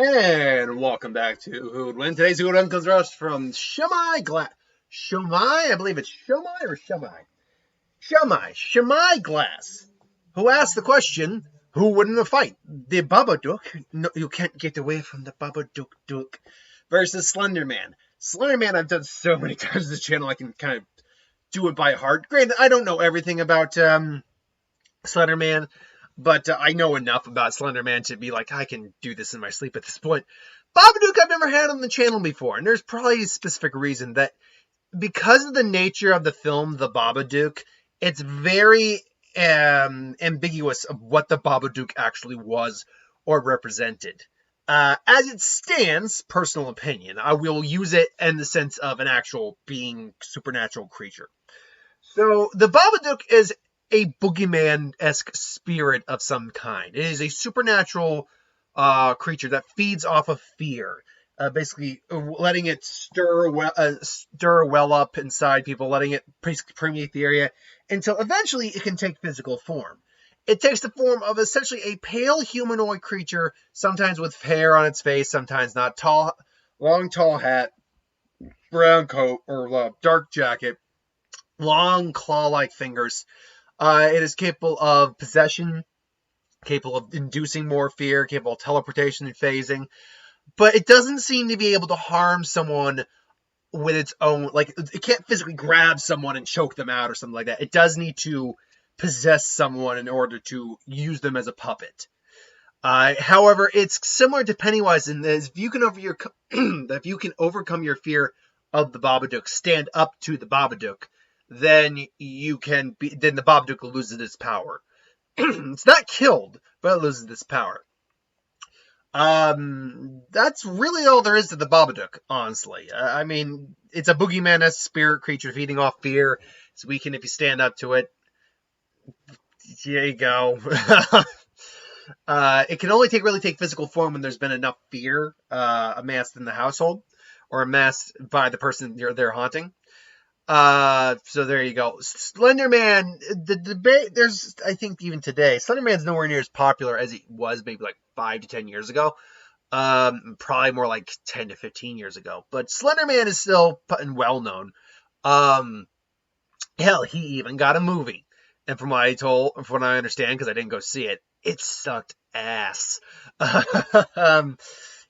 And welcome back to Who Would Win. Today's Who Would Win comes to us from Shomai, I believe it's Shomai or Shomai? Shomai Glass, who asked the question, who would win the fight? The Babadook, no, you can't get away from the Babadook, versus Slenderman. Slenderman I've done so many times on this channel, I can kind of do it by heart. Granted, I don't know everything about Slenderman, but I know enough about Slenderman to be like, I can do this in my sleep at this point. Babadook I've never had on the channel before, and there's probably a specific reason that because of the nature of the film, The Babadook, it's very ambiguous of what the Babadook actually was or represented. As it stands, personal opinion, I will use it in the sense of an actual being, supernatural creature. So the Babadook is a boogeyman-esque spirit of some kind. It is a supernatural creature that feeds off of fear. Basically, letting it stir well up inside people, letting it permeate the area until eventually it can take physical form. It takes the form of essentially a pale humanoid creature, sometimes with hair on its face, sometimes not. Long, tall hat, brown coat, or dark jacket, long claw-like fingers. It is capable of possession, capable of inducing more fear, capable of teleportation and phasing. But it doesn't seem to be able to harm someone with its own, like, it can't physically grab someone and choke them out or something like that. It does need to possess someone in order to use them as a puppet. However, it's similar to Pennywise in this: if you can overcome your fear of the Babadook, stand up to the Babadook, then the Babadook loses its power. It's not killed, but it loses its power. That's really all there is to the Babadook, honestly. I mean, it's a boogeyman-esque spirit creature feeding off fear. It's weakened if you stand up to it. There you go. It can only really take physical form when there's been enough fear amassed in the household or amassed by the person they're haunting. So there you go. Slenderman, the debate, I think even today, Slenderman's nowhere near as popular as it was maybe like 5 to 10 years ago. Probably more like 10 to 15 years ago. But Slenderman is still well known. Hell, he even got a movie. And from what I understand, because I didn't go see it, it sucked ass.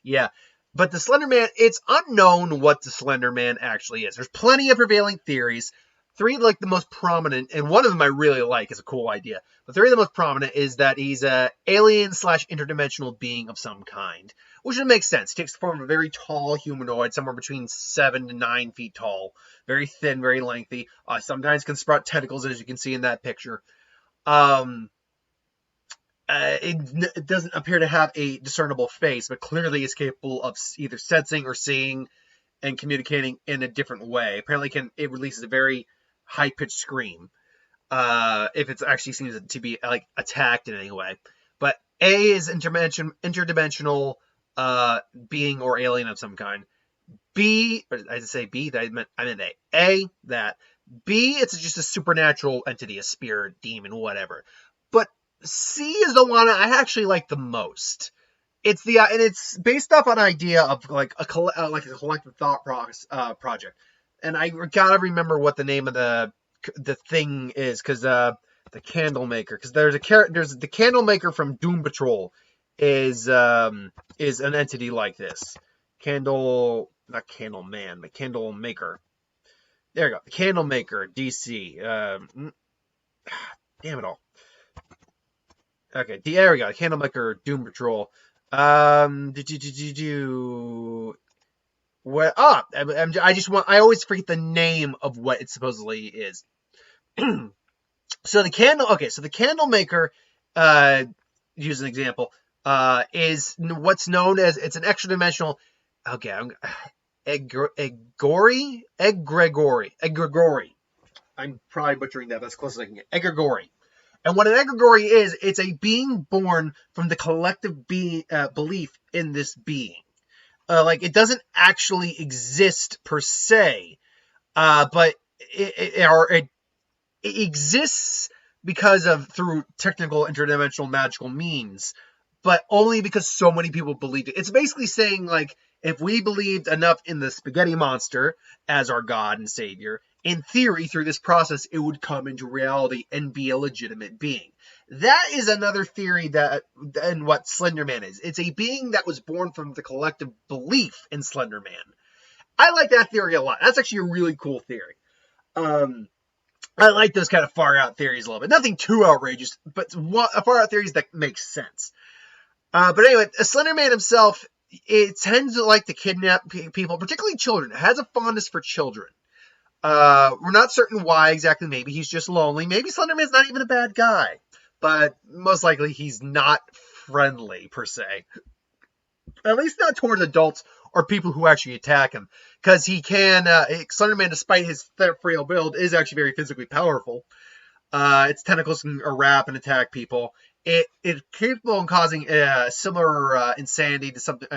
Yeah. But the Slenderman, it's unknown what the Slenderman actually is. There's plenty of prevailing theories. 3 of the most prominent, and one of them I really like, is a cool idea. But 3 of the most prominent is that he's a alien/interdimensional being of some kind, which would make sense. He takes the form of a very tall humanoid, somewhere between 7 to 9 feet tall, very thin, very lengthy. Sometimes can sprout tentacles, as you can see in that picture. It doesn't appear to have a discernible face, but clearly is capable of either sensing or seeing and communicating in a different way. Apparently, it releases a very high-pitched scream if it actually seems to be like attacked in any way. But A is interdimensional being or alien of some kind. B, or I did say B, I meant A. A, that. B, it's just a supernatural entity, a spirit, demon, whatever. But C is the one I actually like the most. And it's based off an idea of like a collective thought project. And I gotta remember what the name of the thing is, because the candle maker. Because there's the candle maker from Doom Patrol is an entity like this. Not Candle Man, but Candle Maker. There you go. The Candle Maker, DC. Damn it all. Okay, there we go. Candlemaker, Doom Patrol. I always forget the name of what it supposedly is. So the Candlemaker, use an example, is what's known as, it's an extra dimensional. Okay, Egregori. I'm probably butchering that. That's close as I can get. Egregori. And what an egregore is, it's a being born from the collective belief in this being. It doesn't actually exist per se, but it exists through technical interdimensional magical means, but only because so many people believed it. It's basically saying, like, if we believed enough in the spaghetti monster as our god and savior, in theory, through this process, it would come into reality and be a legitimate being. That is another theory and what Slenderman is. It's a being that was born from the collective belief in Slenderman. I like that theory a lot. That's actually a really cool theory. I like those kind of far out theories a little bit. Nothing too outrageous, but far out theories that make sense. But anyway, Slenderman himself, it tends to like to kidnap people, particularly children. It has a fondness for children. We're not certain why exactly. Maybe he's just lonely. Maybe Slenderman's not even a bad guy. But most likely he's not friendly, per se. At least not towards adults or people who actually attack him. Because Slenderman, despite his frail build, is actually very physically powerful. Its tentacles can wrap and attack people. It's capable of causing similar insanity to something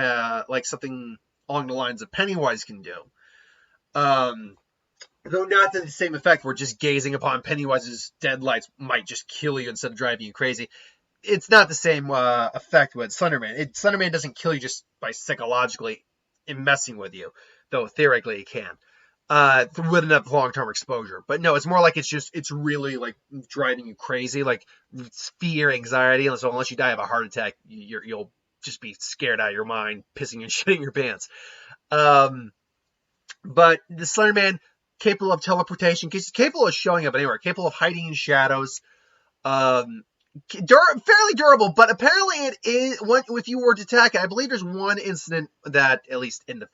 like something along the lines of Pennywise can do. Though not to the same effect, where just gazing upon Pennywise's dead lights might just kill you instead of driving you crazy. It's not the same effect with Slenderman. Slenderman doesn't kill you just by psychologically messing with you, though theoretically it can. With enough long-term exposure. But no, it's more like it's really like driving you crazy, like fear, anxiety. So unless you die of a heart attack, you'll just be scared out of your mind, pissing and shitting your pants. But the Slenderman, capable of teleportation, capable of showing up anywhere, capable of hiding in shadows, fairly durable, but apparently it is, if you were to attack it, I believe there's one incident that, at least in the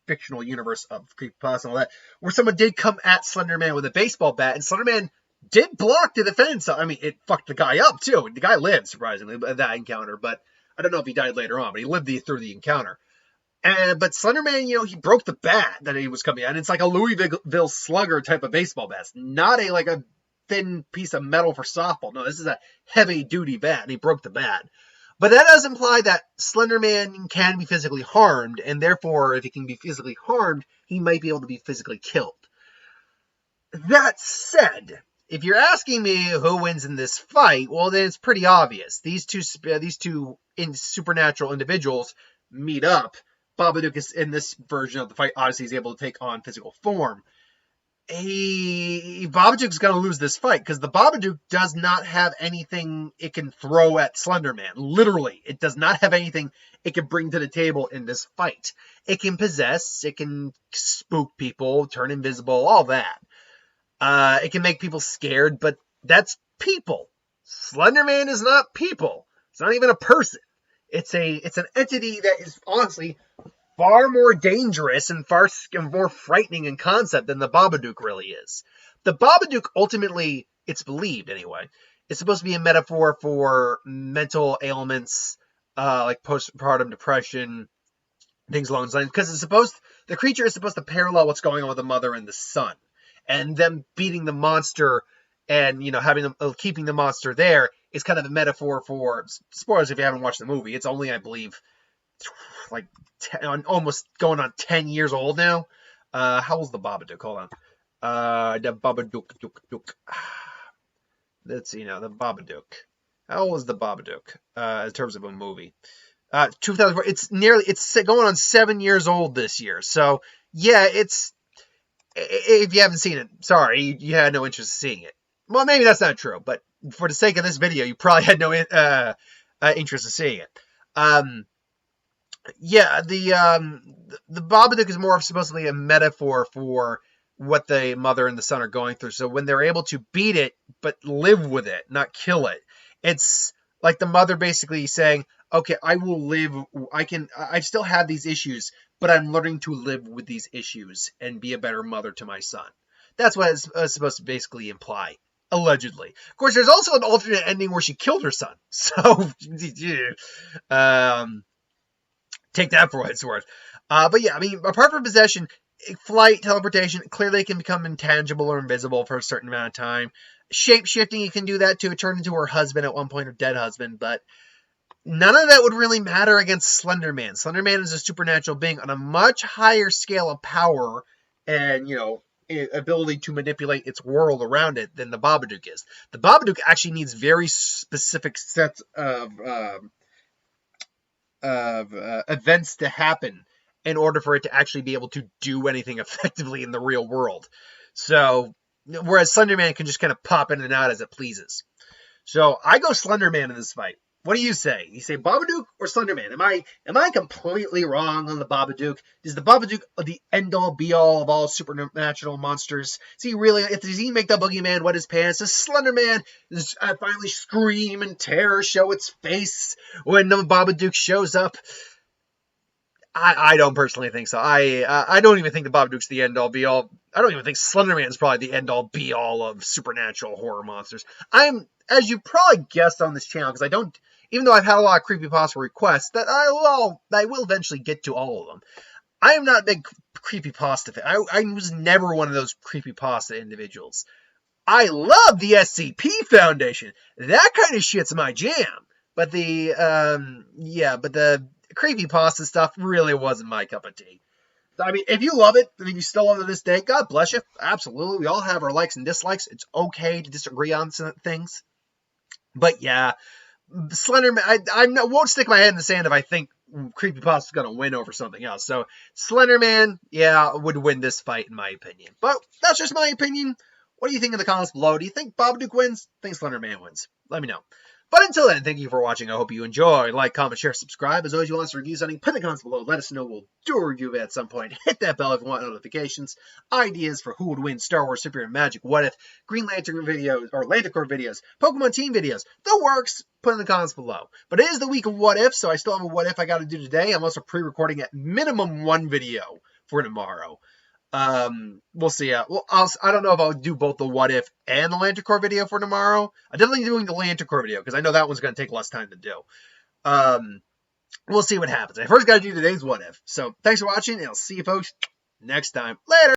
fictional universe of creepypasta and all that, where someone did come at Slenderman with a baseball bat, and Slenderman did block to defend himself. I mean, it fucked the guy up, too. The guy lived, surprisingly, that encounter, but I don't know if he died later on, but he lived through the encounter. But Slenderman, he broke the bat that he was coming at, and it's like a Louisville Slugger type of baseball bat. It's not a thin piece of metal for softball. No, this is a heavy-duty bat, and he broke the bat. But that does imply that Slenderman can be physically harmed, and therefore, if he can be physically harmed, he might be able to be physically killed. That said, if you're asking me who wins in this fight, well, then it's pretty obvious. These two supernatural individuals meet up. Babadook is, in this version of the fight, obviously is able to take on physical form. Babadook's going to lose this fight because the Babadook does not have anything it can throw at Slenderman. Literally, it does not have anything it can bring to the table in this fight. It can possess, it can spook people, turn invisible, all that. It can make people scared, but that's people. Slenderman is not people. It's not even a person. It's an entity that is honestly far more dangerous and far more frightening in concept than the Babadook really is. The Babadook, ultimately, it's believed anyway, is supposed to be a metaphor for mental ailments, like postpartum depression, things along those lines, because the creature is supposed to parallel what's going on with the mother and the son, and them beating the monster and having them keeping the monster there is kind of a metaphor for, spoilers if you haven't watched the movie. It's only, I believe, like almost going on 10 years old now. How old's the Babadook? Hold on. The Babadook. Let's see now. The Babadook. How old is the Babadook in terms of a movie? 2004. It's going on 7 years old this year. So yeah, if you haven't seen it, sorry, you had no interest in seeing it. Well, maybe that's not true, but for the sake of this video, you probably had no interest in seeing it. Yeah, the Babadook is more supposedly a metaphor for what the mother and the son are going through. So when they're able to beat it, but live with it, not kill it, it's like the mother basically saying, okay, I will live, I still have these issues, but I'm learning to live with these issues and be a better mother to my son. That's what it's supposed to basically imply. Allegedly. Of course, there's also an alternate ending where she killed her son. So, take that for what it's worth. But yeah, I mean, apart from possession, flight, teleportation, clearly it can become intangible or invisible for a certain amount of time. Shape-shifting, you can do that too. It turned into her husband at one point, her dead husband, but none of that would really matter against Slenderman. Slenderman is a supernatural being on a much higher scale of power and, ability to manipulate its world around it than the Babadook is. The Babadook actually needs very specific sets of events to happen in order for it to actually be able to do anything effectively in the real world. So, whereas Slenderman can just kind of pop in and out as it pleases. So I go Slenderman in this fight. What do you say? You say Babadook or Slenderman? Am I completely wrong on the Babadook? Is the Babadook the end all be all of all supernatural monsters? Does he make the boogeyman wet his pants? Does Slenderman finally scream and terror show its face when the Babadook shows up? I don't personally think so. I don't even think the Babadook's the end all be all. I don't even think Slenderman's probably the end all be all of supernatural horror monsters. As you probably guessed on this channel, because I don't, even though I've had a lot of creepypasta requests, that I will eventually get to all of them. I am not a big creepypasta fan. I was never one of those creepypasta individuals. I love the SCP Foundation. That kind of shit's my jam. But the creepypasta stuff really wasn't my cup of tea. I mean, if you love it, and if you still love it to this day, God bless you. Absolutely. We all have our likes and dislikes. It's okay to disagree on some things. But yeah, Slenderman, I won't stick my head in the sand if I think creepypasta is going to win over something else. So Slenderman, yeah, would win this fight in my opinion. But that's just my opinion. What do you think in the comments below? Do you think Babadook wins? I think Slenderman wins. Let me know. But until then, thank you for watching. I hope you enjoy. Like, comment, share, subscribe. As always, you want us to review something, put in the comments below. Let us know. We'll do a review of it at some point. Hit that bell if you want notifications. Ideas for who would win Star Wars, Super Hero, Magic, What If, Green Lantern videos, or Lanticore videos, Pokemon Team videos. The works, put in the comments below. But it is the week of What If, so I still have a What If I got to do today. I'm also pre-recording at minimum one video for tomorrow. We'll see. I don't know if I'll do both the What If and the Lanticore video for tomorrow. I'm definitely doing the Lanticore video because I know that one's going to take less time to do. We'll see what happens. I first got to do today's What If. So thanks for watching, and I'll see you folks next time. Later!